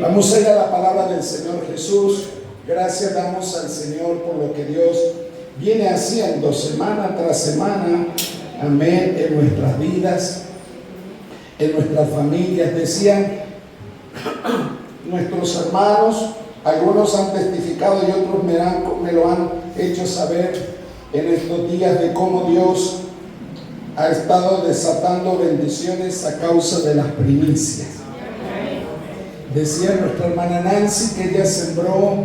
Vamos a ir a la palabra del Señor Jesús. Gracias damos al Señor por lo que Dios viene haciendo semana tras semana, amén, en nuestras vidas, en nuestras familias. Decían nuestros hermanos, algunos han testificado y otros me lo han hecho saber en estos días, de cómo Dios ha estado desatando bendiciones a causa de las primicias. Decía nuestra hermana Nancy que ella sembró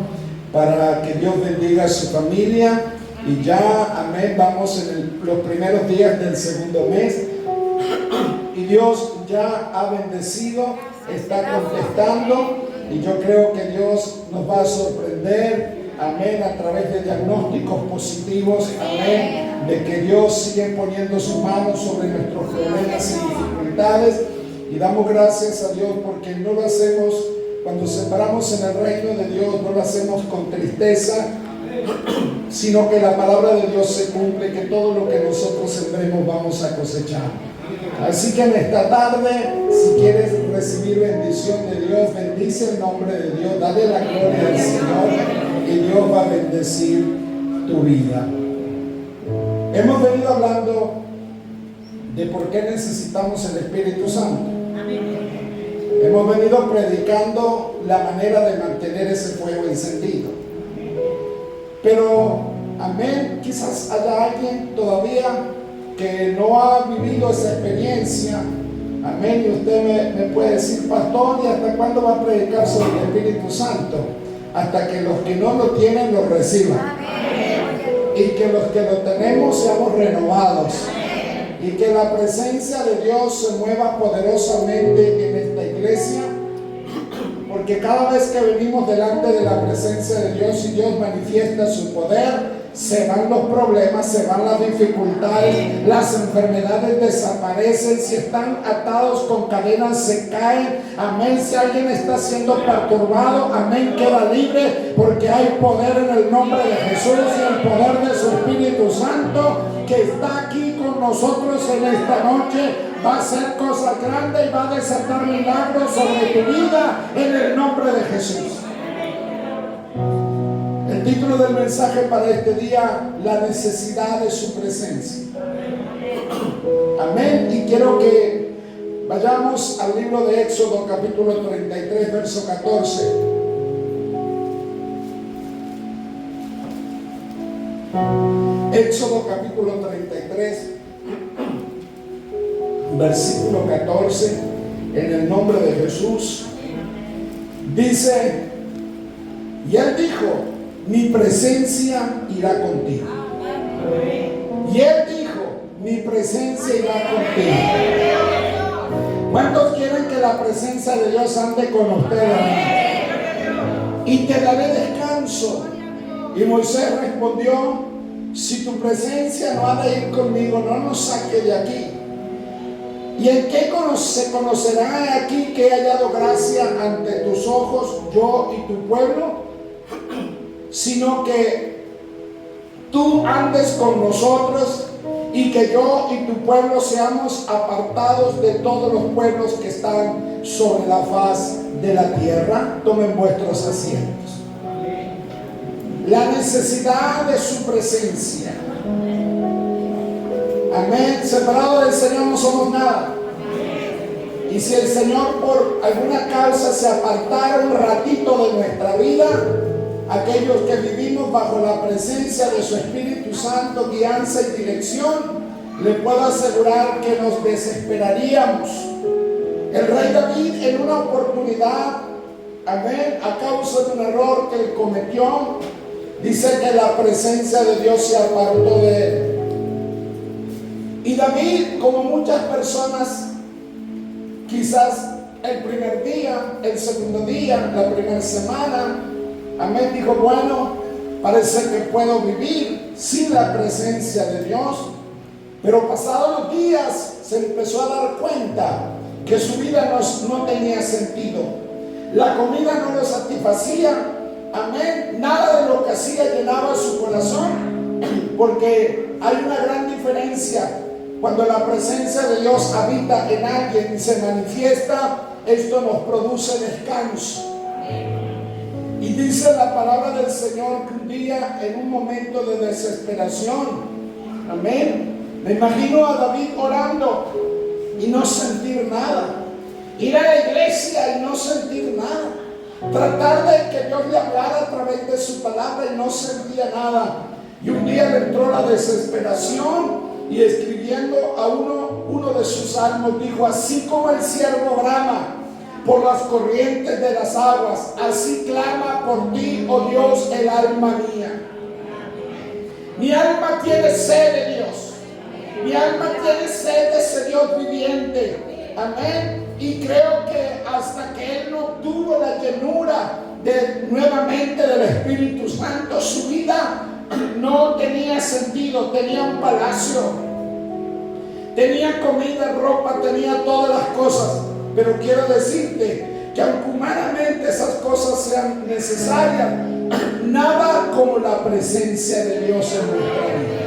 para que Dios bendiga a su familia, y ya, amén, vamos en los primeros días del segundo mes y Dios ya ha bendecido, está contestando, y yo creo que Dios nos va a sorprender, amén, a través de diagnósticos positivos, amén, de que Dios sigue poniendo su mano sobre nuestros problemas y dificultades. Y damos gracias a Dios porque no lo hacemos, cuando sembramos en el reino de Dios, no lo hacemos con tristeza, sino que la palabra de Dios se cumple, que todo lo que nosotros sembremos vamos a cosechar. Así que en esta tarde, si quieres recibir bendición de Dios, bendice el nombre de Dios, dale la gloria al Señor y Dios va a bendecir tu vida. Hemos venido hablando de por qué necesitamos el Espíritu Santo. Hemos venido predicando la manera de mantener ese fuego encendido. Pero, amén, quizás haya alguien todavía que no ha vivido esa experiencia. Amén, y usted me puede decir: pastor, ¿y hasta cuándo va a predicar sobre el Espíritu Santo? Hasta que los que no lo tienen lo reciban. Y que los que lo tenemos seamos renovados. Y que la presencia de Dios se mueva poderosamente en esta iglesia, porque cada vez que venimos delante de la presencia de Dios y Dios manifiesta su poder, se van los problemas, se van las dificultades, las enfermedades desaparecen, si están atados con cadenas se caen, amén. Si alguien está siendo perturbado, amén, queda libre, porque hay poder en el nombre de Jesús y el poder de su Espíritu Santo que está aquí con nosotros en esta noche. Va a hacer cosas grandes y va a desatar milagros sobre tu vida en el nombre de Jesús. El título del mensaje para este día: la necesidad de su presencia. Amén. Y quiero que vayamos al libro de Éxodo, capítulo 33, verso 14. Éxodo capítulo 33, versículo 14, en el nombre de Jesús. Dice: y él dijo, mi presencia irá contigo. Y él dijo, mi presencia irá contigo. ¿Cuántos quieren que la presencia de Dios ande con ustedes? Y te daré descanso. Y Moisés respondió: si tu presencia no ha de ir conmigo, no nos saque de aquí. ¿Y en qué se conocerá aquí que he hallado gracia ante tus ojos, yo y tu pueblo? Sino que tú andes con nosotros y que yo y tu pueblo seamos apartados de todos los pueblos que están sobre la faz de la tierra. Tomen vuestros asientos. La necesidad de su presencia. Amén. Separados del Señor no somos nada. Y si el Señor por alguna causa se apartara un ratito de nuestra vida, aquellos que vivimos bajo la presencia de su Espíritu Santo, guianza y dirección, le puedo asegurar que nos desesperaríamos. El rey David, en una oportunidad, amén, a causa de un error que él cometió, dice que la presencia de Dios se apartó de él. Y David, como muchas personas, quizás el primer día, el segundo día, la primera semana, amén, dijo: bueno, parece que puedo vivir sin la presencia de Dios. Pero pasados los días se empezó a dar cuenta que su vida no tenía sentido. La comida no lo satisfacía, amén, nada de lo que hacía llenaba su corazón, porque hay una gran diferencia. Cuando la presencia de Dios habita en alguien y se manifiesta, esto nos produce descanso. Y dice la palabra del Señor que un día, en un momento de desesperación, amén, me imagino a David orando y no sentir nada, ir a la iglesia y no sentir nada, tratar de que Dios le hablara a través de su palabra y no sentía nada. Y un día le entró la desesperación y escribiendo a uno de sus salmos dijo: así como el ciervo brama por las corrientes de las aguas, así clama por ti, oh Dios, el alma mía. Mi alma tiene sed de Dios, mi alma tiene sed de ese Dios viviente, amén. Y creo que hasta que él no tuvo la llenura nuevamente del Espíritu Santo, su vida no tenía sentido. Tenía un palacio, tenía comida, ropa, tenía todas las cosas, pero quiero decirte que aunque humanamente esas cosas sean necesarias, nada como la presencia de Dios en nuestra vida,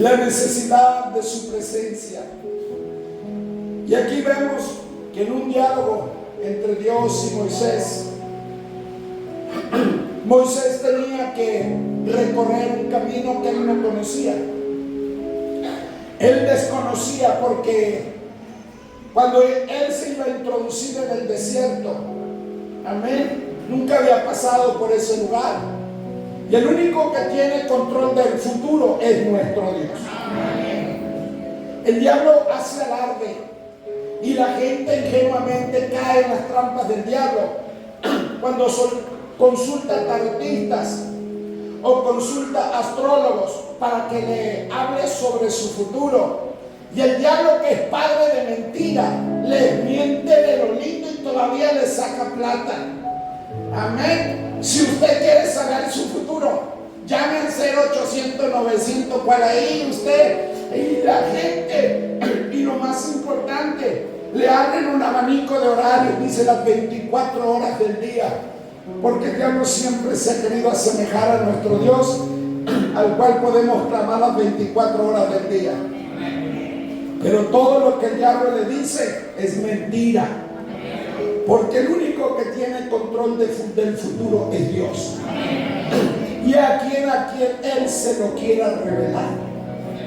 la necesidad de su presencia. Y aquí vemos que en un diálogo entre Dios y Moisés, Moisés tenía que recorrer un camino que él no conocía. Él desconocía, porque cuando él se iba a introducir en el desierto, amén, nunca había pasado por ese lugar. Y el único que tiene control del futuro es nuestro Dios. El diablo hace alarde y la gente ingenuamente cae en las trampas del diablo cuando consulta tarotistas o consulta astrólogos para que le hable sobre su futuro. Y el diablo, que es padre de mentira, les miente de lo lindo y todavía le saca plata. Amén. Si usted quiere saber su futuro, llame al 0800-900 para ahí usted y la gente. Y lo más importante, le abren un abanico de horarios, dice las 24 horas del día, porque el diablo siempre se ha querido asemejar a nuestro Dios, al cual podemos clamar las 24 horas del día. Pero todo lo que el diablo le dice es mentira, porque el único que tiene control del futuro es Dios, y a quien él se lo quiera revelar.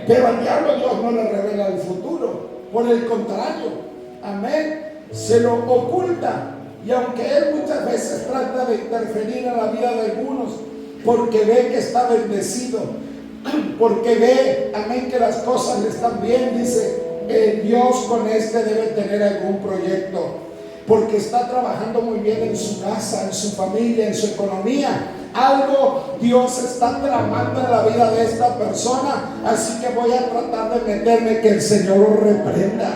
Pero al diablo Dios no le revela el futuro, por el contrario, amén, se lo oculta. Y aunque él muchas veces trata de interferir en la vida de algunos, porque ve que está bendecido, porque ve, amén, que las cosas le están bien, dice, Dios con este debe tener algún proyecto, porque está trabajando muy bien en su casa, en su familia, en su economía. Algo Dios está tramando en la vida de esta persona, así que voy a tratar de meterme, que el Señor lo reprenda.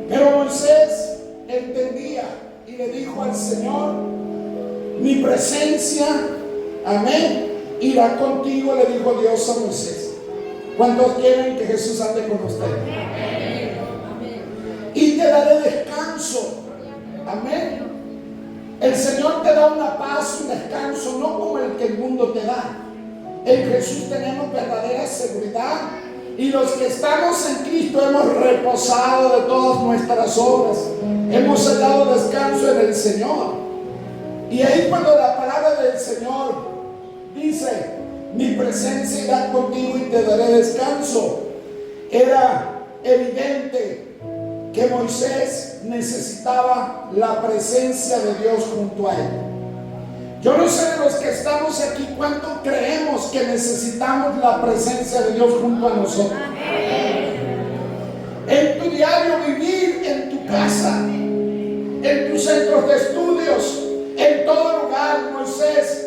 Pero Moisés entendía y le dijo al Señor: mi presencia, amén, irá contigo, le dijo Dios a Moisés. ¿Cuántos quieren que Jesús ande con ustedes? Y te daré descanso, amén. El Señor te da una paz, un descanso, no como el que el mundo te da. En Jesús tenemos verdadera seguridad, y los que estamos en Cristo hemos reposado de todas nuestras obras, hemos hallado descanso en el Señor. Y ahí, cuando la palabra del Señor dice: mi presencia irá contigo y te daré descanso, era evidente que Moisés necesitaba la presencia de Dios junto a él. Yo no sé de los que estamos aquí cuánto creemos que necesitamos la presencia de Dios junto a nosotros. En tu diario vivir, en tu casa, en tus centros de estudios, en todo lugar, Moisés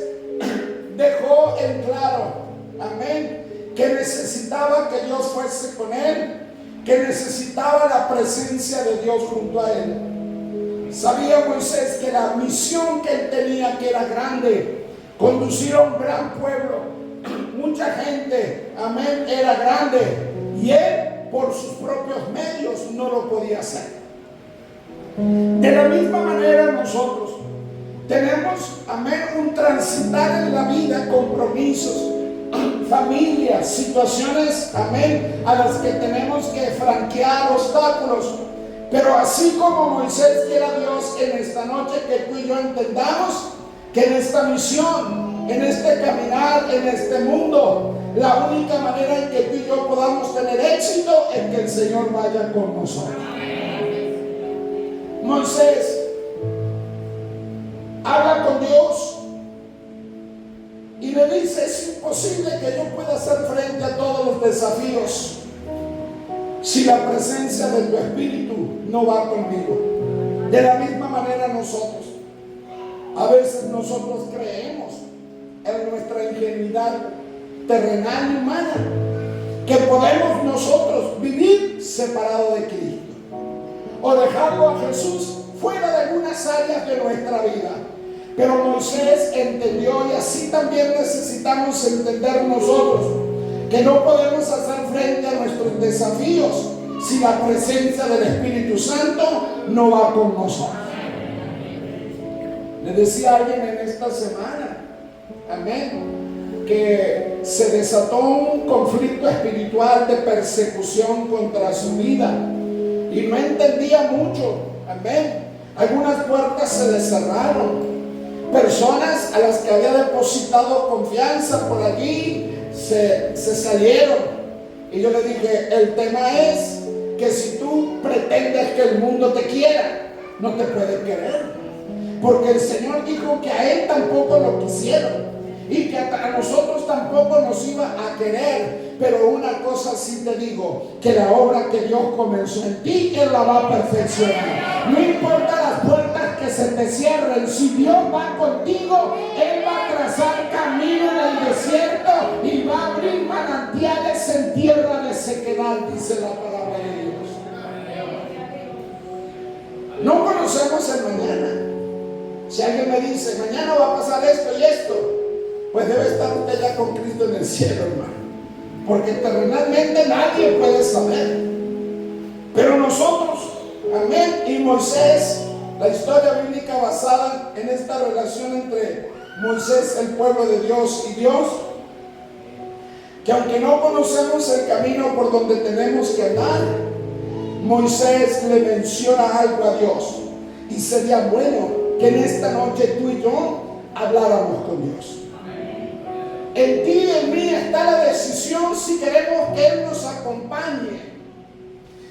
dejó en claro, amén, que necesitaba que Dios fuese con él, que necesitaba la presencia de Dios junto a él. Sabía Moisés que la misión que él tenía, que era grande, conducir a un gran pueblo, mucha gente, amén, era grande, y él por sus propios medios no lo podía hacer. De la misma manera nosotros tenemos, amén, un transitar en la vida, compromisos, familias, situaciones, amén, a las que tenemos que franquear obstáculos, Pero así como Moisés quiera Dios en esta noche que tú y yo entendamos que en esta misión, en este caminar, en este mundo, la única manera en que tú y yo podamos tener éxito es que el Señor vaya con nosotros. Moisés habla con Dios y le dice: es imposible que yo pueda hacer frente a todos los desafíos si la presencia de tu Espíritu no va conmigo. De la misma manera nosotros, a veces nosotros creemos en nuestra ingenuidad terrenal y humana que podemos nosotros vivir separados de Cristo o dejarlo a Jesús fuera de algunas áreas de nuestra vida. Pero Moisés entendió, y así también necesitamos entender nosotros, que no podemos hacer frente a nuestros desafíos si la presencia del Espíritu Santo no va con nosotros. Le decía a alguien en esta semana, amén, que se desató un conflicto espiritual de persecución contra su vida y no entendía mucho, amén. Algunas puertas se le cerraron, personas a las que había depositado confianza por allí se salieron. Y yo le dije: el tema es que si tú pretendes que el mundo te quiera, no te puede querer, porque el Señor dijo que a Él tampoco lo quisieron y que a nosotros tampoco nos iba a querer. Pero una cosa sí te digo, que la obra que Dios comenzó en ti, Él la va a perfeccionar. No importa las puertas que se te cierren, si Dios va contigo, Él va a trazar camino en el desierto y va a abrir manantiales en tierra de sequedad, dice la palabra de Dios. No conocemos el mañana. Si alguien me dice: mañana va a pasar esto y esto, pues debe estar usted ya con Cristo en el cielo, hermano, porque terrenalmente nadie puede saber. Pero nosotros, amén. Y Moisés, la historia bíblica basada en esta relación entre Moisés, el pueblo de Dios, y Dios, que aunque no conocemos el camino por donde tenemos que andar, Moisés le menciona algo a Dios, y sería bueno que en esta noche tú y yo habláramos con Dios. En ti y en mí está la decisión si queremos que Él nos acompañe,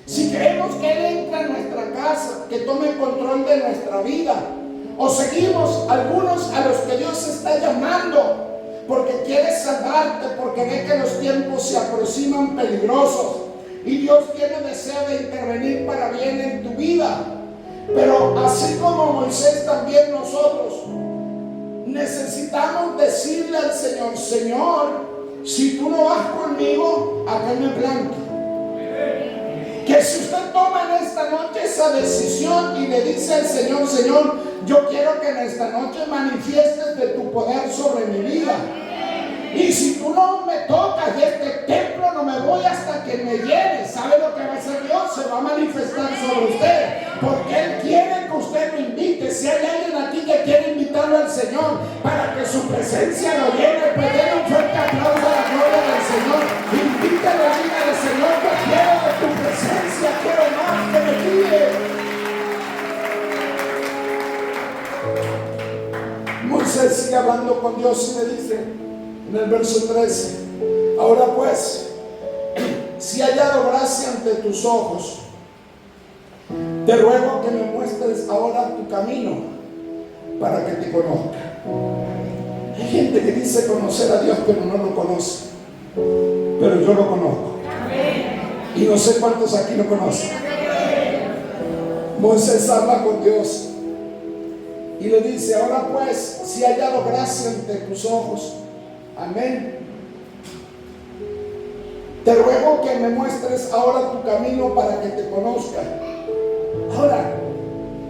si queremos que Él entre a nuestra casa, que tome control de nuestra vida, o seguimos algunos a los que Dios está llamando porque quiere salvarte, porque ve que los tiempos se aproximan peligrosos y Dios tiene deseo de intervenir para bien en tu vida. Pero así como Moisés, también nosotros necesitamos decirle al Señor: Señor, si tú no vas conmigo, acá me planto. Que si usted toma en esta noche esa decisión y le dice al Señor: Señor, yo quiero que en esta noche manifiestes de tu poder sobre mi vida, y si tú no me tocas de este templo, no me voy hasta que me llenes. ¿Sabe lo que va a hacer Dios? Se va a manifestar sobre usted, porque Él quiere que usted lo invite. Si hay alguien aquí que quiere invitarlo al Señor para que su presencia lo llene, pues denle un fuerte aplauso a la gloria del Señor. Invítalo, dígale: Señor, yo quiero de tu presencia, quiero más que me guíe. Moisés sigue hablando con Dios y le dice en el verso 13: ahora pues, si he hallado gracia ante tus ojos, te ruego que me muestres ahora tu camino para que te conozca. Hay gente que dice conocer a Dios, pero no lo conoce. Pero yo lo conozco. Y no sé cuántos aquí lo conocen. Moisés habla con Dios y le dice: ahora pues, si he hallado gracia ante tus ojos, amén, te ruego que me muestres ahora tu camino para que te conozca. Ahora,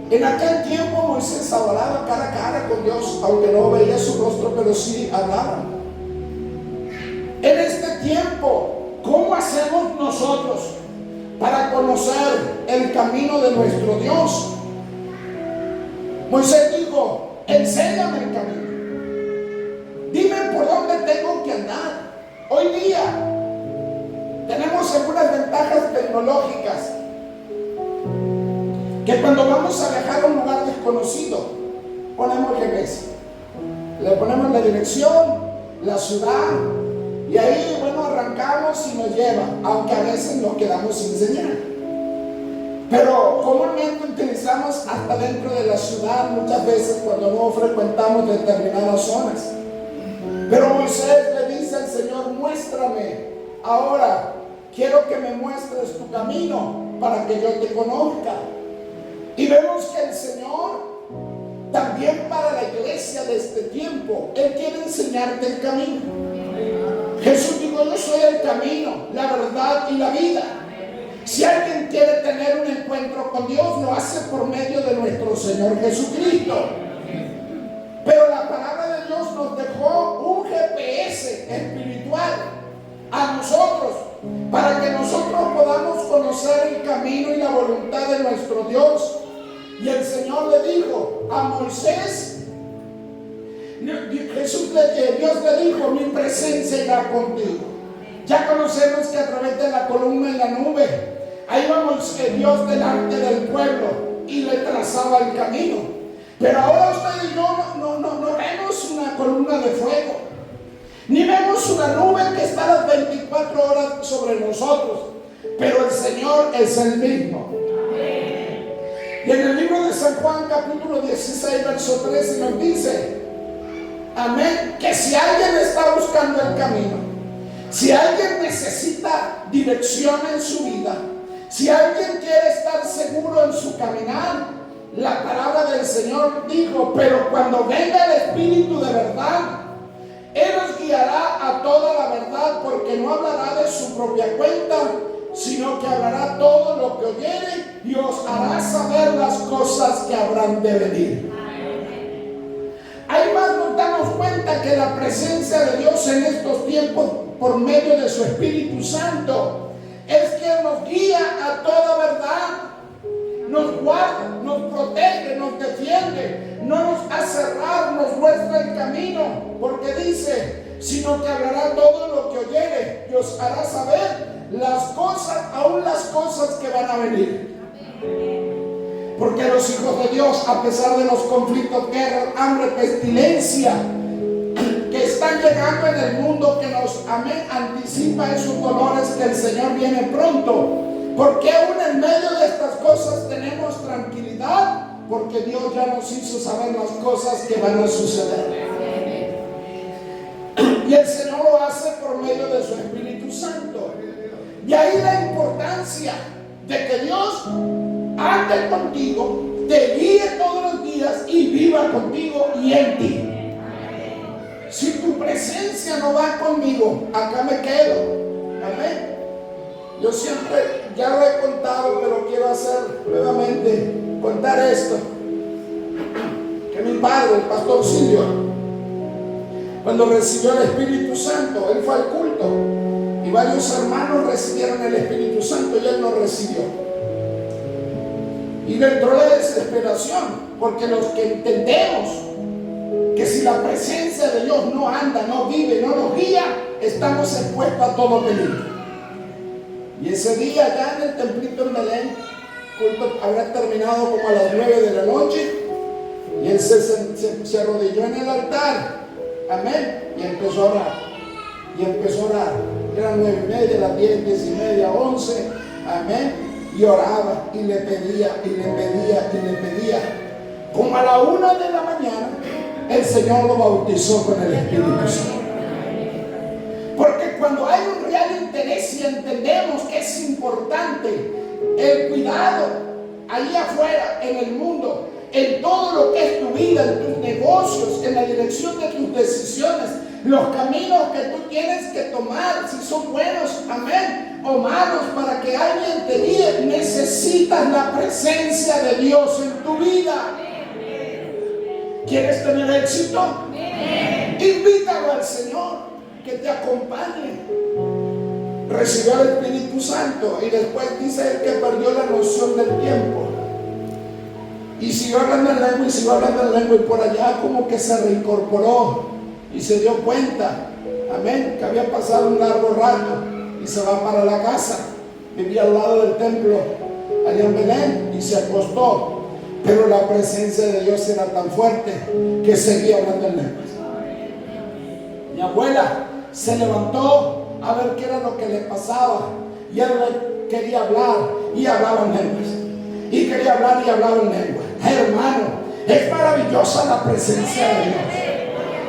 en aquel tiempo Moisés hablaba cara a cara con Dios, aunque no veía su rostro, pero sí hablaba. En este tiempo, ¿cómo hacemos nosotros para conocer el camino de nuestro Dios? Moisés dijo: enséñame el camino, dime por dónde tengo que andar. Hoy día tenemos algunas ventajas tecnológicas que cuando vamos a viajar a un lugar desconocido, ponemos GPS, le ponemos la dirección, la ciudad, y ahí, bueno, arrancamos y nos lleva, aunque a veces nos quedamos sin señal. Pero comúnmente utilizamos hasta dentro de la ciudad muchas veces cuando no frecuentamos determinadas zonas. Pero Moisés le dice al Señor: muéstrame ahora, quiero que me muestres tu camino para que yo te conozca. Y vemos que el Señor también para la iglesia de este tiempo, Él quiere enseñarte el camino. Jesús dijo: yo soy el camino, la verdad y la vida. Si alguien quiere tener un encuentro con Dios, lo hace por medio de nuestro Señor Jesucristo. Pero la palabra de Dios nos dejó un GPS espiritual a nosotros, para que nosotros podamos conocer el camino y la voluntad de nuestro Dios. Y el Señor le dijo a Moisés, Dios le dijo: mi presencia irá contigo. Ya conocemos que a través de la columna y la nube, ahí vamos Dios delante del pueblo y le trazaba el camino. Pero ahora usted y yo no vemos una columna de fuego, ni vemos una nube que está las 24 horas sobre nosotros, pero el Señor es el mismo. Y en el libro de San Juan, capítulo 16, verso 13, nos dice, amén, que si alguien está buscando el camino, si alguien necesita dirección en su vida, si alguien quiere estar seguro en su caminar, la palabra del Señor dijo: pero cuando venga el Espíritu de verdad, Él os guiará a toda la verdad, porque no hablará de su propia cuenta, sino que hablará todo lo que oyere y os hará saber las cosas que habrán de venir. Ahí más nos damos cuenta que la presencia de Dios en estos tiempos, por medio de su Espíritu Santo, es quien nos guía a toda verdad, nos guarda, nos protege, nos defiende, no nos hace errar, nos muestra el camino, porque dice, sino que hablará todo lo que oyere y os hará saber las cosas, aún las cosas que van a venir. Porque los hijos de Dios, a pesar de los conflictos, guerras, hambre, pestilencia que están llegando en el mundo, que nos, amén, anticipa en sus dolores que el Señor viene pronto, porque aún en medio de estas cosas tenemos tranquilidad, porque Dios ya nos hizo saber las cosas que van a suceder. Y el Señor lo hace por medio de su Espíritu Santo. Y ahí la importancia de que Dios ande contigo, te guíe todos los días y viva contigo y en ti. Si tu presencia no va conmigo, acá me quedo. Amén. Yo siempre, ya lo he contado, pero quiero hacer nuevamente, contar esto. Que mi padre, el pastor Silvio, cuando recibió el Espíritu Santo, él fue al culto y varios hermanos recibieron el Espíritu Santo y él no recibió. Y le entró la desesperación, porque los que entendemos que si la presencia de Dios no anda, no vive, no nos guía, estamos expuestos a todo peligro. Y ese día, allá en el templito en Belén, el culto habrá terminado como a las 9 de la noche, y él se arrodilló en el altar, amén, y empezó a orar. Y empezó a orar. Eran 9:30, las 10, 10:30, 11, amén. Y oraba y le pedía y le pedía y le pedía. Como a la 1 de la mañana, el Señor lo bautizó con el Espíritu Santo. Porque cuando hay un real interés y entendemos que es importante el cuidado allí afuera en el mundo, en todo lo que es tu vida, en tus negocios, en la dirección de tus decisiones, los caminos que tú tienes que tomar, si son buenos, amén, o malos, para que alguien te guíe, necesitas la presencia de Dios en tu vida. ¿Quieres tener éxito? Invítalo al Señor que te acompañe. Recibió el Espíritu Santo y después dice él que perdió la noción del tiempo. Y siguió hablando en lengua y siguió hablando en lengua, y por allá como que se reincorporó y se dio cuenta, amén, que había pasado un largo rato y se va para la casa. Vivía al lado del templo allá en Belén y se acostó. Pero la presencia de Dios era tan fuerte que seguía hablando en lenguas. Mi abuela se levantó a ver qué era lo que le pasaba, y él quería hablar y hablaba en lenguas, y quería hablar y hablaba en lenguas. Hermano, es maravillosa la presencia de Dios.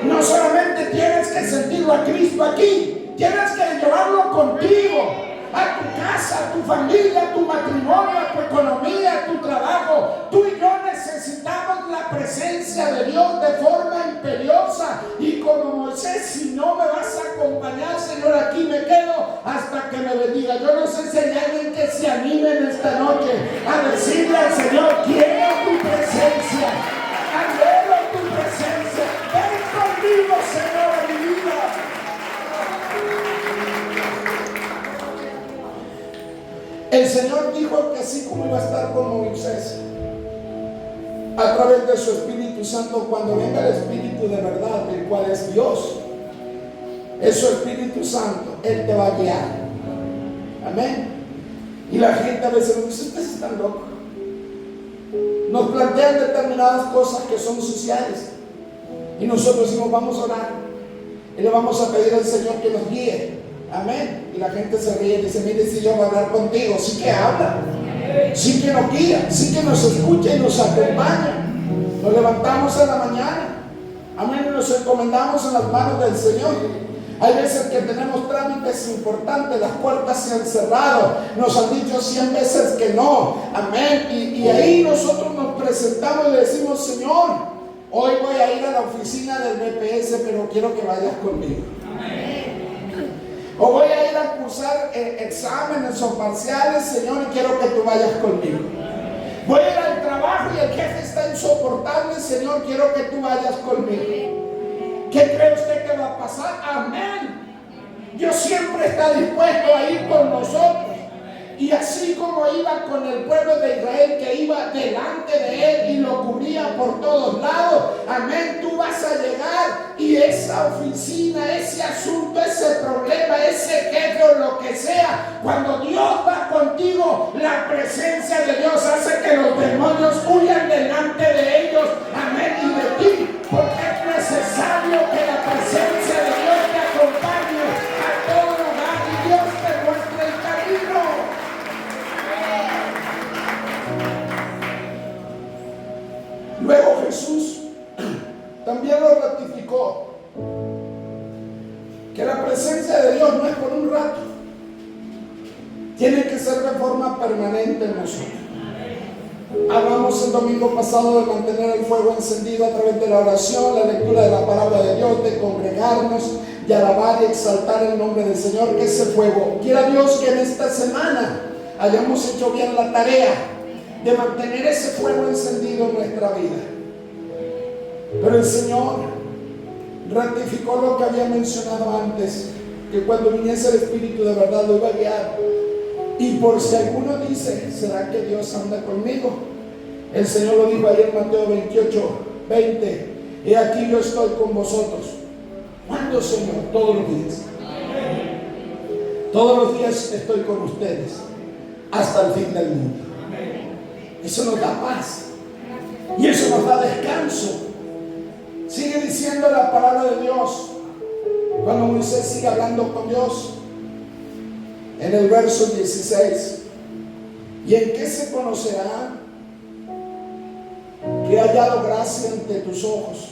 No solamente tienes que sentirlo a Cristo aquí, tienes que llevarlo contigo a tu casa, a tu familia, a tu matrimonio, a tu economía, a tu trabajo. Tú y yo necesitamos la presencia de Dios de forma imperiosa. Y como Moisés, si no me vas a acompañar, Señor, aquí me quedo hasta que me bendiga. Yo no sé si hay alguien que se anime en esta noche a decirle al Señor: quiero tu presencia, anhelo tu presencia, ven conmigo, Señor, a mi vida. El Señor dijo que así como iba a estar con Moisés, a través de su Espíritu Santo, cuando venga el Espíritu de verdad, el cual es Dios, es su Espíritu Santo, Él te va a guiar. Amén. Y la gente a veces nos dice: ustedes están locos. Nos plantean determinadas cosas que son sociales, y nosotros decimos: vamos a orar y le vamos a pedir al Señor que nos guíe. Amén. Y la gente se ríe y dice: mire, si yo voy a hablar contigo. Sí que habla, sí que nos guía, sí que nos escucha y nos acompaña. Nos levantamos en la mañana, amén, y nos encomendamos en las manos del Señor. Hay veces que tenemos trámites importantes, las puertas se han cerrado, nos han dicho 100 veces que no, amén, y ahí nosotros nos presentamos y le decimos: Señor, hoy voy a ir a la oficina del BPS, pero quiero que vayas conmigo. O voy a ir a cursar exámenes o parciales, Señor, y quiero que tú vayas conmigo. Voy a ir al trabajo y el jefe está insoportable, Señor, quiero que tú vayas conmigo. ¿Qué cree usted que va a pasar? Amén. Dios siempre está dispuesto a ir con nosotros. Y así como iba con el pueblo de Israel, que iba delante de él y lo cubría por todos lados, amén, tú vas a llegar y esa oficina, ese asunto, ese problema, ese jefe o lo que sea, cuando Dios va contigo, la presencia de Dios hace que los demonios huyan delante de ellos, amén, y de ti, porque es necesario que la presencia de Dios te acompañe a todo lugar y Dios te muestre el camino. Luego Jesús también lo ratificó, que la presencia de Dios no es por un rato, tiene que ser de forma permanente en nosotros. Hablamos el domingo pasado de mantener el fuego encendido a través de la oración, la lectura de la palabra de Dios, de congregarnos, de alabar y exaltar el nombre del Señor, que ese fuego, quiera Dios que en esta semana hayamos hecho bien la tarea de mantener ese fuego encendido en nuestra vida. Pero el Señor ratificó lo que había mencionado antes, que cuando viniese el Espíritu de verdad lo iba a guiar. Y por si alguno dice: ¿será que Dios anda conmigo? El Señor lo dijo ayer en Mateo 28:20: he aquí yo estoy con vosotros. ¿Cuándo, Señor? Todos los días. Todos los días estoy con ustedes hasta el fin del mundo. Eso nos da paz y eso nos da descanso. Sigue diciendo la palabra de Dios cuando Moisés sigue hablando con Dios en el verso 16: ¿y en qué se conocerá que he hallado gracia ante tus ojos?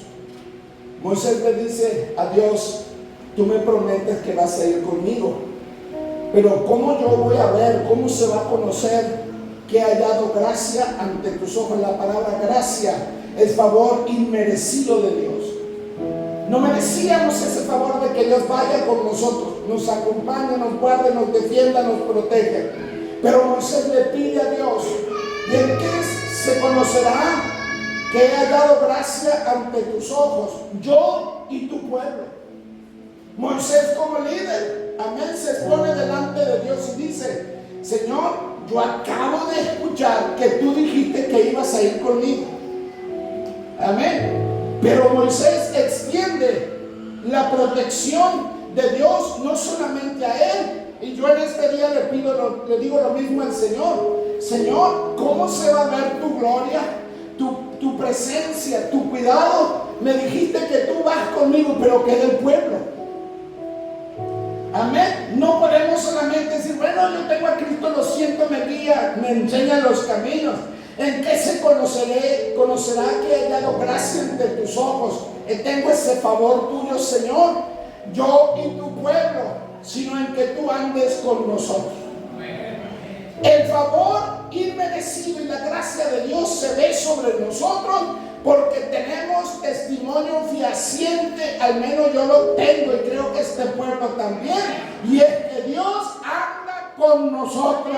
Moisés le dice a Dios: tú me prometes que vas a ir conmigo, pero ¿cómo yo voy a ver? ¿Cómo se va a conocer que he hallado gracia ante tus ojos? La palabra gracia es favor inmerecido de Dios. No merecíamos ese favor de que Dios vaya con nosotros, nos acompañe, nos guarde, nos defienda, nos proteja. Pero Moisés le pide a Dios: ¿y en qué se conocerá que he hallado gracia ante tus ojos, yo y tu pueblo? Moisés, como líder, amén, se expone delante de Dios y dice: Señor, yo acabo de escuchar que tú dijiste que ibas a ir conmigo. Amén. Pero Moisés extiende la protección de Dios no solamente a él. Y yo en este día le digo lo mismo al Señor: Señor, ¿cómo se va a ver tu gloria, presencia, tu cuidado. Me dijiste que tú vas conmigo, pero que del pueblo. Amén. No podemos solamente decir, bueno, yo tengo a Cristo, lo siento, me guía, me enseña los caminos. ¿En qué se conocerá que he hallado gracia ante tus ojos? Tengo ese favor tuyo, Señor, yo y tu pueblo, sino en que tú andes con nosotros. El favor inmerecido y la gracia de Dios se ve sobre nosotros porque tenemos testimonio fehaciente, al menos yo lo tengo y creo que este pueblo también, y es que Dios anda con nosotros.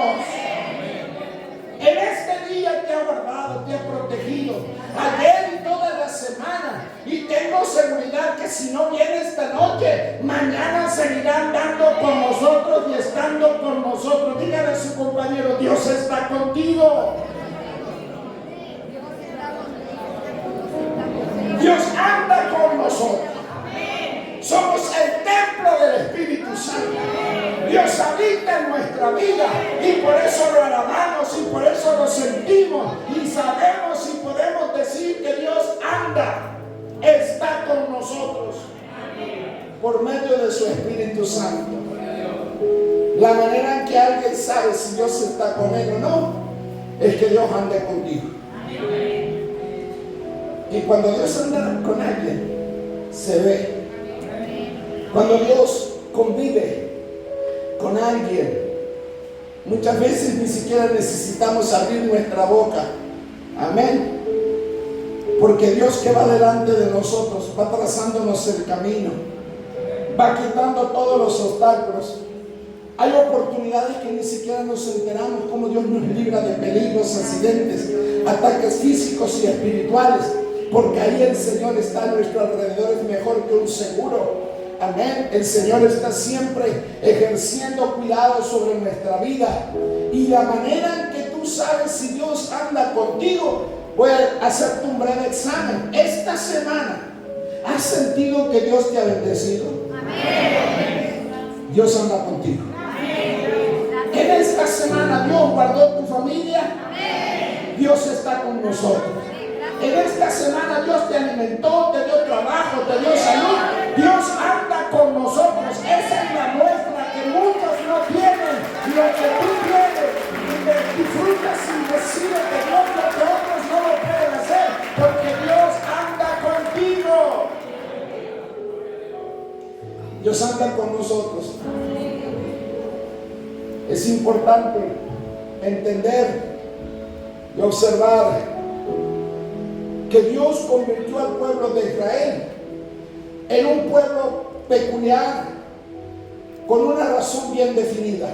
En este día te ha guardado, te ha protegido, ayer y toda la semana, y tengo seguridad que si no viene esta noche, mañana seguirá andando con nosotros y estando con nosotros. Dígale a su compañero, Dios está contigo. Dios anda con nosotros. Somos el templo del Espíritu Santo. Dios habita en nuestra vida y por eso lo alabamos y por eso lo sentimos y sabemos y podemos decir que Dios anda, está con nosotros por medio de su Espíritu Santo. La manera en que alguien sabe si Dios está con él o no es que Dios ande contigo. Y cuando Dios anda con alguien, se ve. Cuando Dios convive con alguien, muchas veces ni siquiera necesitamos abrir nuestra boca. Amén. Porque Dios que va delante de nosotros, va trazándonos el camino, va quitando todos los obstáculos. Hay oportunidades que ni siquiera nos enteramos cómo Dios nos libra de peligros, accidentes, ataques físicos y espirituales, porque ahí el Señor está a nuestro alrededor, es mejor que un seguro. Amén. El Señor está siempre ejerciendo cuidado sobre nuestra vida. Y la manera en que tú sabes si Dios anda contigo, voy a hacerte un breve examen. Esta semana, ¿has sentido que Dios te ha bendecido? Amén. Dios anda contigo. Amén. En esta semana Dios guardó tu familia. Amén. Dios está con nosotros. En esta semana Dios te alimentó, te dio trabajo, te dio salud. Dios anda con nosotros. Esa es la muestra que muchos no tienen. Lo que tú tienes y disfrutas y recibes de Dios lo que otros no lo pueden hacer, porque Dios anda contigo. Dios anda con nosotros. Es importante entender y observar que Dios convirtió al pueblo de Israel en un pueblo peculiar con una razón bien definida.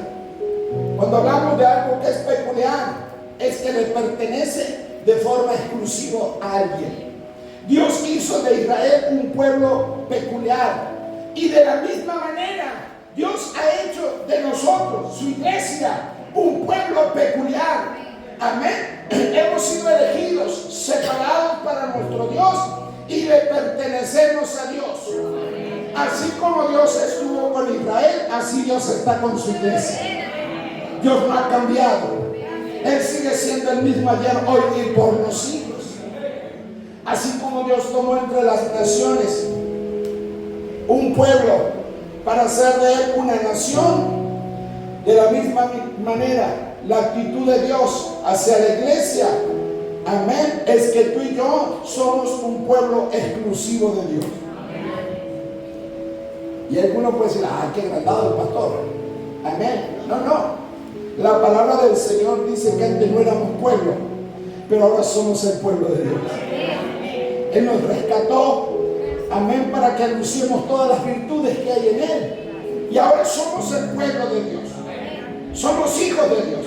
Cuando hablamos de algo que es peculiar, es que le pertenece de forma exclusiva a alguien. Dios hizo de Israel un pueblo peculiar y de la misma manera Dios ha hecho de nosotros, su iglesia, un pueblo peculiar. Amén. Hemos sido elegidos, separados para nuestro Dios y le pertenecemos a Dios. Así como Dios estuvo con Israel, así Dios está con su iglesia. Dios no ha cambiado. Él sigue siendo el mismo ayer, hoy y por los siglos. Así como Dios tomó entre las naciones un pueblo para hacer de él una nación, de la misma manera la actitud de Dios hacia la iglesia, amén, es que tú y yo somos un pueblo exclusivo de Dios. Y alguno puede decir, qué agrandado el pastor. Amén. No. La palabra del Señor dice que antes no éramos pueblo, pero ahora somos el pueblo de Dios. Él nos rescató, amén, para que anunciemos todas las virtudes que hay en Él. Y ahora somos el pueblo de Dios. Somos hijos de Dios.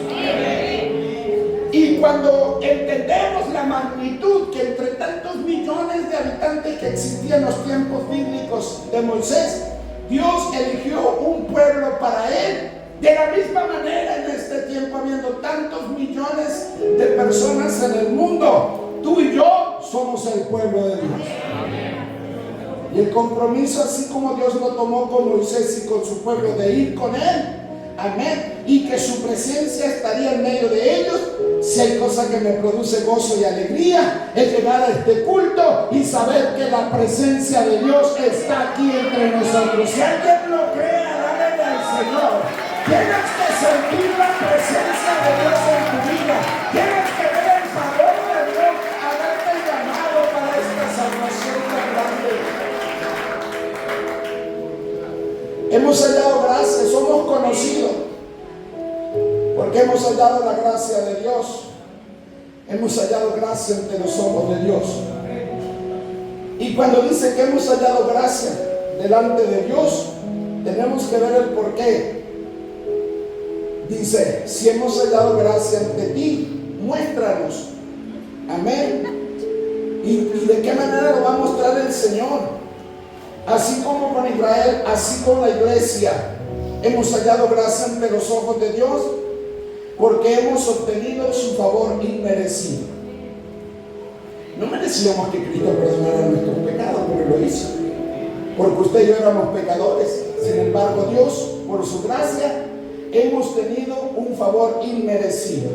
Y cuando entendemos la magnitud que entre tantos millones de habitantes que existían en los tiempos bíblicos de Moisés, Dios eligió un pueblo para él. De la misma manera, en este tiempo, habiendo tantos millones de personas en el mundo, tú y yo somos el pueblo de Dios. Y el compromiso, así como Dios lo tomó con Moisés y con su pueblo, de ir con él, amén, y que su presencia estaría en medio de ellos. Si hay cosa que me produce gozo y alegría, es llegar a este culto y saber que la presencia de Dios está aquí entre nosotros. Si alguien lo cree, alábale al Señor. Tienes que sentir la presencia de Dios en tu vida. Tienes que ver el favor de Dios haberte llamado para esta salvación tan grande. Hemos hallado gracia, somos conocidos porque hemos hallado la gracia de Dios. Hemos hallado gracia ante los ojos de Dios. Y cuando dice que hemos hallado gracia delante de Dios, tenemos que ver el porqué. Dice, si hemos hallado gracia ante ti, muéstranos. Amén. ¿Y de qué manera lo va a mostrar el Señor? Así como con Israel, así con la iglesia, hemos hallado gracia ante los ojos de Dios, porque hemos obtenido su favor inmerecido. No merecíamos que Cristo perdonara nuestros pecados, pero lo hizo. Porque usted y yo éramos pecadores. Sin embargo, Dios, por su gracia, hemos tenido un favor inmerecido.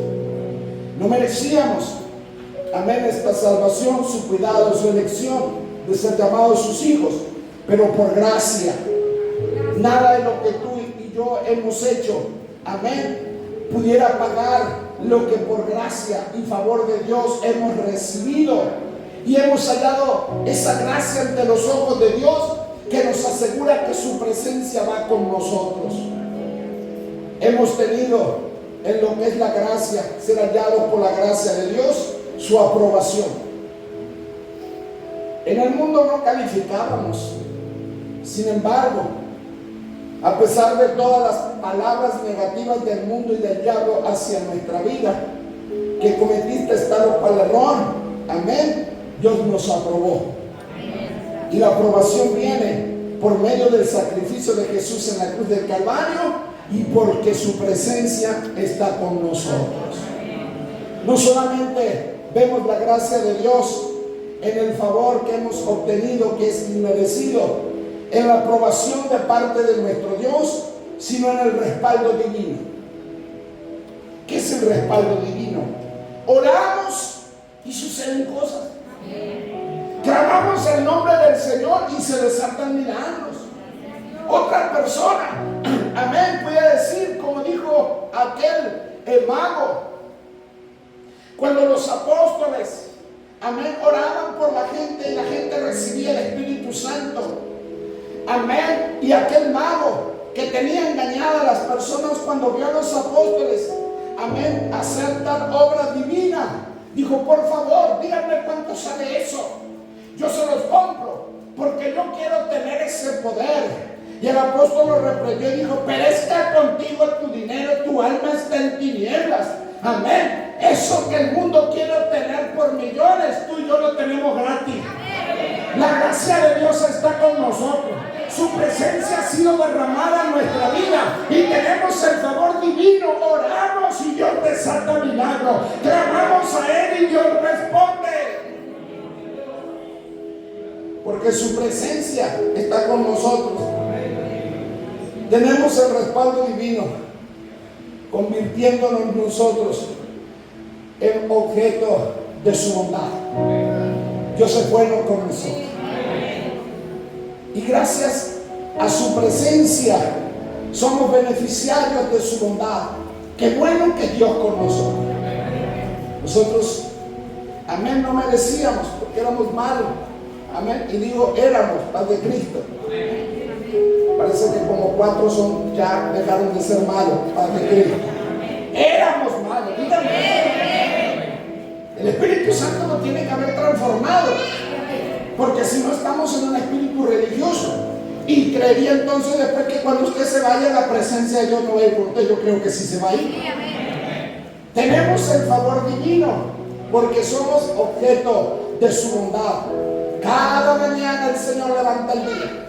No merecíamos, amén, esta salvación, su cuidado, su elección de ser llamados sus hijos, pero por gracia. Nada de lo que tú y yo hemos hecho, amén, pudiera pagar lo que por gracia y favor de Dios hemos recibido. Y hemos hallado esa gracia ante los ojos de Dios, que nos asegura que su presencia va con nosotros. Hemos tenido en lo que es la gracia, ser hallados por la gracia de Dios, su aprobación. En el mundo no calificábamos. Sin embargo, a pesar de todas las palabras negativas del mundo y del diablo hacia nuestra vida, que cometiste tal o cual error, amén, Dios nos aprobó. Y la aprobación viene por medio del sacrificio de Jesús en la cruz del Calvario, y porque su presencia está con nosotros. No solamente vemos la gracia de Dios en el favor que hemos obtenido, que es inmerecido, en la aprobación de parte de nuestro Dios, sino en el respaldo divino. ¿Qué es el respaldo divino? Oramos y suceden cosas. Clamamos el nombre del Señor y se desatan milagros. Otra persona, amén, puede decir, como dijo aquel mago, cuando los apóstoles, amén, oraban por la gente y la gente recibía el Espíritu Santo. Amén. Y aquel mago que tenía engañada a las personas, cuando vio a los apóstoles, amén, hacer tal obra divina, dijo, por favor, díganme cuánto sale eso. Yo se los compro, porque yo quiero tener ese poder. Y el apóstol lo reprendió y dijo, perezca contigo tu dinero, tu alma está en tinieblas. Amén. Eso que el mundo quiere obtener por millones, tú y yo lo tenemos gratis. La gracia de Dios está con nosotros. Su presencia ha sido derramada en nuestra vida y tenemos el favor divino. Oramos y Dios desata milagros. Clamamos a Él y Dios responde. Porque su presencia está con nosotros. Tenemos el respaldo divino, convirtiéndonos nosotros en objeto de su bondad. Dios es bueno con nosotros. Y gracias a su presencia somos beneficiarios de su bondad. Qué bueno que Dios con nosotros. Nosotros, amén, no merecíamos porque éramos malos. Amén. Y digo, éramos paz de Cristo. Parece que como 4 son, ya dejaron de ser malos, paz de Cristo. Éramos malos, díganme. El Espíritu Santo nos tiene que haber transformado, porque si no estamos en un espíritu religioso. Y creería entonces después que cuando usted se vaya, la presencia de Dios no va a ir por usted. Yo creo que sí se va a ir. Tenemos el favor divino porque somos objeto de su bondad. Cada mañana el Señor levanta el día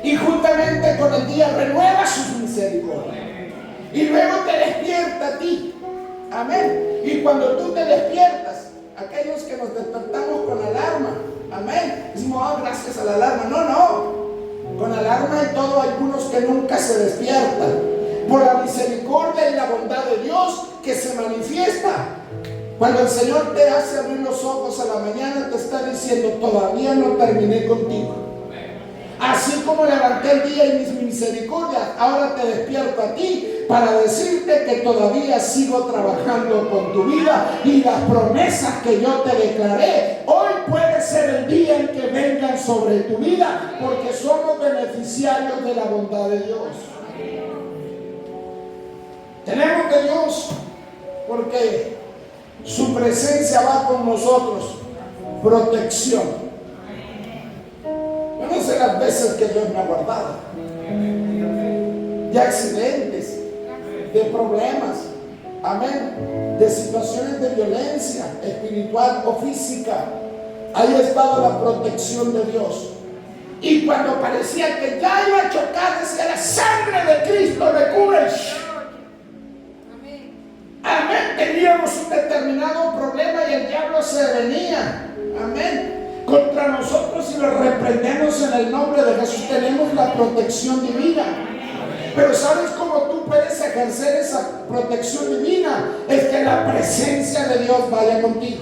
y juntamente con el día renueva sus misericordias y luego te despierta a ti. Amén. Y cuando tú te despiertas, aquellos que nos despertamos con alarma, amén, decimos, gracias a la alarma. No, con alarma y todo, hay algunos que nunca se despiertan. por la misericordia y la bondad de Dios que se manifiesta. Cuando el Señor te hace abrir los ojos a la mañana, te está diciendo: todavía no terminé contigo. Así como levanté el día y mis misericordias, ahora te despierto a ti para decirte que todavía sigo trabajando con tu vida, y las promesas que yo te declaré, hoy puede ser el día en que vengan sobre tu vida, porque somos beneficiarios de la bondad de Dios. Tenemos de Dios porque su presencia va con nosotros. Protección. Yo no sé las veces que Dios me ha guardado de accidentes, de problemas, amén, de situaciones de violencia espiritual o física. Ahí ha estado la protección de Dios. Y cuando parecía que ya iba a chocar, decía: la sangre de Cristo me cubre. Amén. Teníamos un determinado problema y el diablo se venía, amén, contra nosotros, y lo reprendemos en el nombre de Jesús. Tenemos la protección divina. Pero ¿sabes cómo tú puedes ejercer esa protección divina? Es que la presencia de Dios vaya contigo.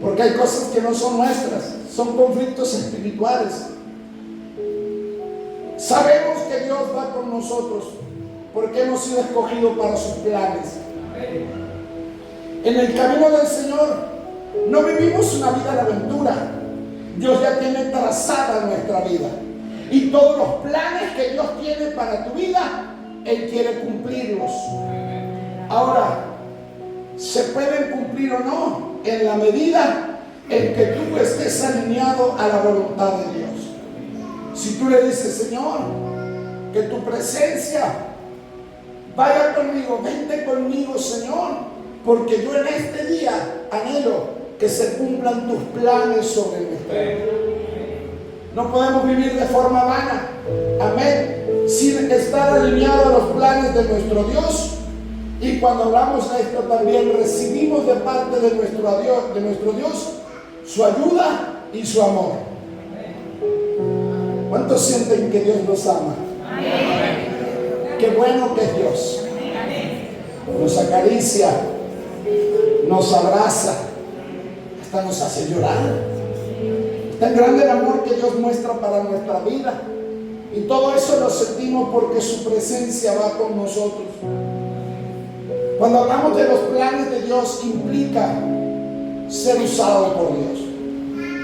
Porque hay cosas que no son nuestras, son conflictos espirituales. Sabemos que Dios va con nosotros porque hemos sido escogidos para sus planes. En el camino del Señor no vivimos una vida de aventura. Dios ya tiene trazada nuestra vida, y todos los planes que Dios tiene para tu vida, Él quiere cumplirlos. Ahora, se pueden cumplir o no en la medida en que tú estés alineado a la voluntad de Dios. Si tú le dices: Señor, que tu presencia vaya conmigo, vente conmigo, Señor, porque yo en este día anhelo que se cumplan tus planes sobre nuestra vida. No podemos vivir de forma vana, amén, sin estar alineados a los planes de nuestro Dios. Y cuando hablamos de esto, también recibimos de parte de nuestro Dios su ayuda y su amor. ¿Cuántos sienten que Dios nos ama? Amén. Qué bueno que es Dios. Nos acaricia, nos abraza, hasta nos hace llorar. Tan grande el amor que Dios muestra para nuestra vida, y todo eso lo sentimos porque su presencia va con nosotros. Cuando hablamos de los planes de Dios, implica ser usado por Dios.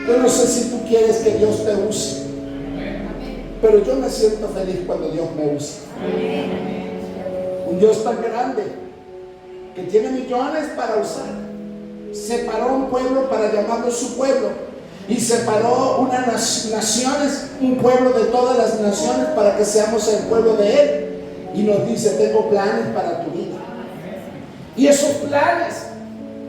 Yo no sé si tú quieres que Dios te use, pero yo me siento feliz cuando Dios me usa. Un Dios tan grande que tiene millones para usar, separó un pueblo para llamarlo su pueblo, y separó unas naciones, un pueblo de todas las naciones, para que seamos el pueblo de Él, y nos dice: tengo planes para tu vida. Y esos planes,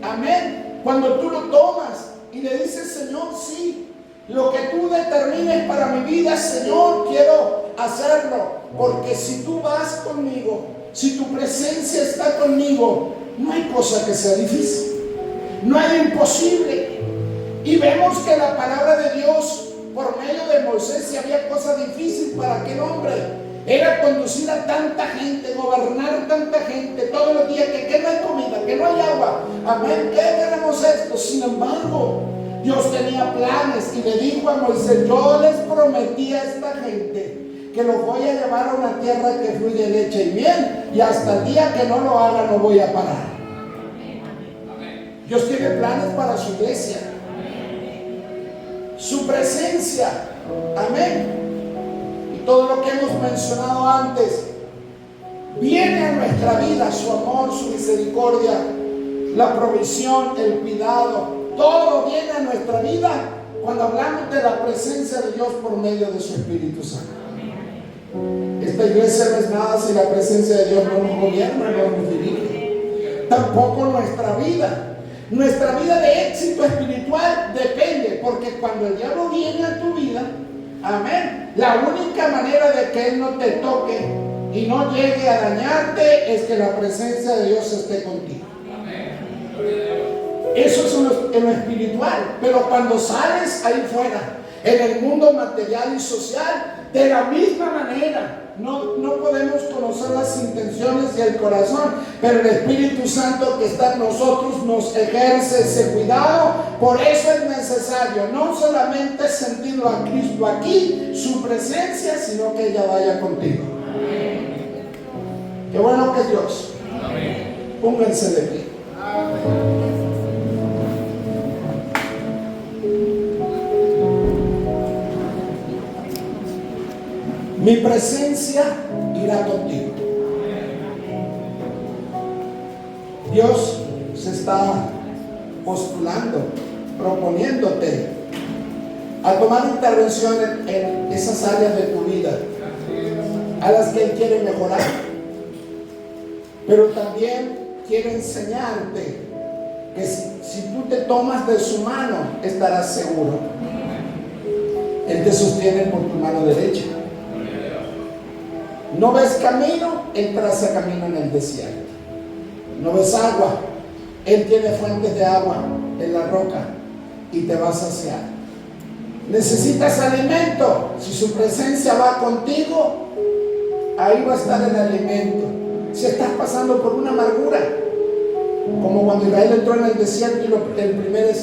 amén, cuando tú lo tomas y le dices: Señor, sí, lo que tú determines para mi vida, Señor, quiero hacerlo, porque si tú vas conmigo, si tu presencia está conmigo, no hay cosa que sea difícil, no hay imposible. Y vemos que la palabra de Dios, por medio de Moisés, si había cosa difícil para aquel hombre, era conducir a tanta gente, gobernar tanta gente todos los días, que no hay comida, que no hay agua, amén, que queremos esto. Sin embargo, Dios tenía planes y le dijo a Moisés: yo les prometí a esta gente que los voy a llevar a una tierra que fluye leche y miel, y hasta el día que no lo haga no voy a parar. Dios tiene planes para su iglesia, su presencia, amén. Y todo lo que hemos mencionado antes viene a nuestra vida: su amor, su misericordia, la provisión, el cuidado. Todo viene a nuestra vida cuando hablamos de la presencia de Dios por medio de su Espíritu Santo. Esta iglesia no es nada si la presencia de Dios no nos gobierna, no nos dirige. Tampoco nuestra vida. Nuestra vida de éxito espiritual depende, porque cuando el diablo viene a tu vida, amén, la única manera de que él no te toque y no llegue a dañarte es que la presencia de Dios esté contigo. Eso es en lo espiritual. Pero cuando sales ahí fuera, en el mundo material y social, de la misma manera, no podemos conocer son las intenciones y el corazón, pero el Espíritu Santo que está en nosotros nos ejerce ese cuidado. Por eso es necesario no solamente sentirlo a Cristo aquí, su presencia, sino que ella vaya contigo. Qué bueno que es Dios. Pónganse de pie. Mi presencia irá contigo. Dios se está postulando, proponiéndote a tomar intervención en esas áreas de tu vida a las que Él quiere mejorar, pero también quiere enseñarte que si tú te tomas de su mano estarás seguro. Él te sostiene por tu mano derecha. No ves camino, Él traza camino en el desierto. No ves agua, Él tiene fuentes de agua en la roca y te va a saciar. Necesitas alimento, si su presencia va contigo, ahí va a estar el alimento. Si estás pasando por una amargura, como cuando Israel entró en el desierto y el primer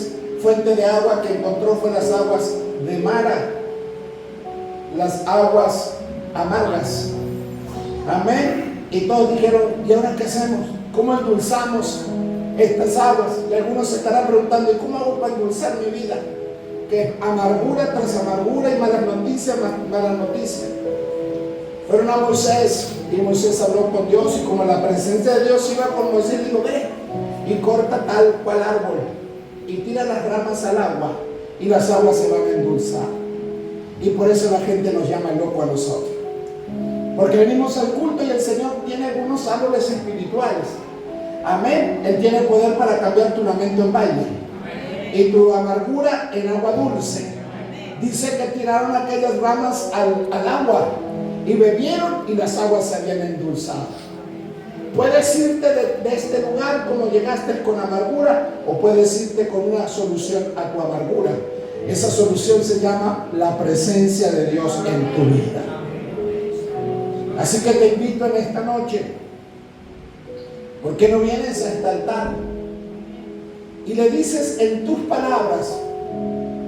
fuente de agua que encontró fue las aguas de Mara, las aguas amargas. Amén. Y todos dijeron, ¿y ahora qué hacemos? ¿Cómo endulzamos estas aguas? Y algunos se estarán preguntando, ¿y cómo hago para endulzar mi vida? Que amargura tras amargura y malas noticias, malas noticias. Fueron a Moisés y Moisés habló con Dios, y como la presencia de Dios iba con Moisés, dijo, ve y corta tal cual árbol y tira las ramas al agua y las aguas se van a endulzar. Y por eso la gente nos llama loco a nosotros, porque venimos al culto y el Señor tiene algunos árboles espirituales. Amén. Él tiene poder para cambiar tu lamento en baile y tu amargura en agua dulce. Dice que tiraron aquellas ramas al agua y bebieron y las aguas se habían endulzado. Puedes irte de este lugar como llegaste con amargura, o puedes irte con una solución a tu amargura. Esa solución se llama la presencia de Dios en tu vida. Así que te invito en esta noche, ¿por qué no vienes a este altar y le dices en tus palabras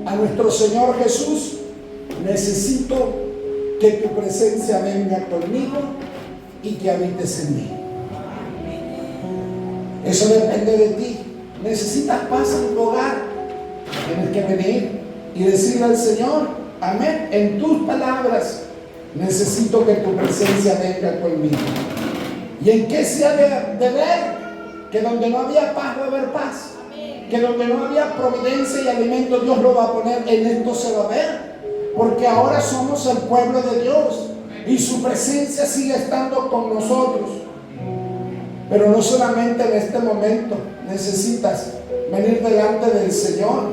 a nuestro Señor Jesús, necesito que tu presencia venga conmigo y que habites en mí? Eso depende de ti. Necesitas paz en tu hogar, tienes que venir y decirle al Señor, amén, en tus palabras, necesito que tu presencia venga conmigo. ¿Y en qué se ha de ver? Que donde no había paz va a haber paz. Que donde no había providencia y alimento, Dios lo va a poner. En esto se va a ver. Porque ahora somos el pueblo de Dios y su presencia sigue estando con nosotros. Pero no solamente en este momento, necesitas venir delante del Señor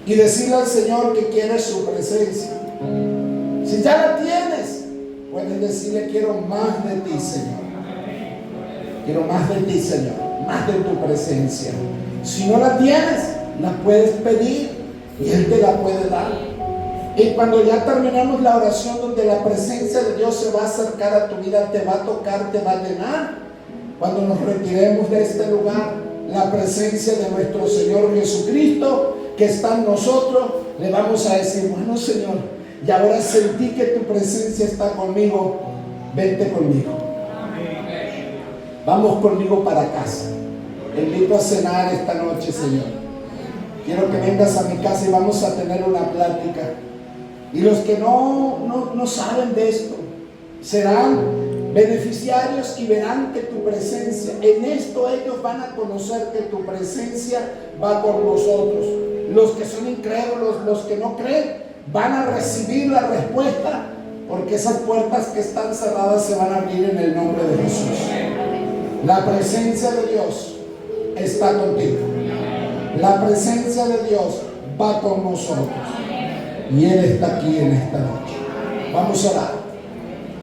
y decirle al Señor que quieres su presencia. Si ya la tienes, puedes decirle, quiero más de ti, Señor. Quiero más de ti, Señor, más de tu presencia. Si no la tienes, la puedes pedir y Él te la puede dar. Y cuando ya terminemos la oración, donde la presencia de Dios se va a acercar a tu vida, te va a tocar, te va a llenar, cuando nos retiremos de este lugar, la presencia de nuestro Señor Jesucristo que está en nosotros, le vamos a decir, bueno, Señor, y ahora sentí que tu presencia está conmigo, vente conmigo. Vamos conmigo para casa. Te invito a cenar esta noche, Señor. Quiero que vengas a mi casa y vamos a tener una plática. Y los que no saben de esto serán beneficiarios y verán que tu presencia, en esto ellos van a conocer que tu presencia va con nosotros. Los que son incrédulos, los que no creen, van a recibir la respuesta, porque esas puertas que están cerradas se van a abrir en el nombre de Jesús. La presencia de Dios está contigo. La presencia de Dios va con nosotros. Y Él está aquí en esta noche. Vamos a orar.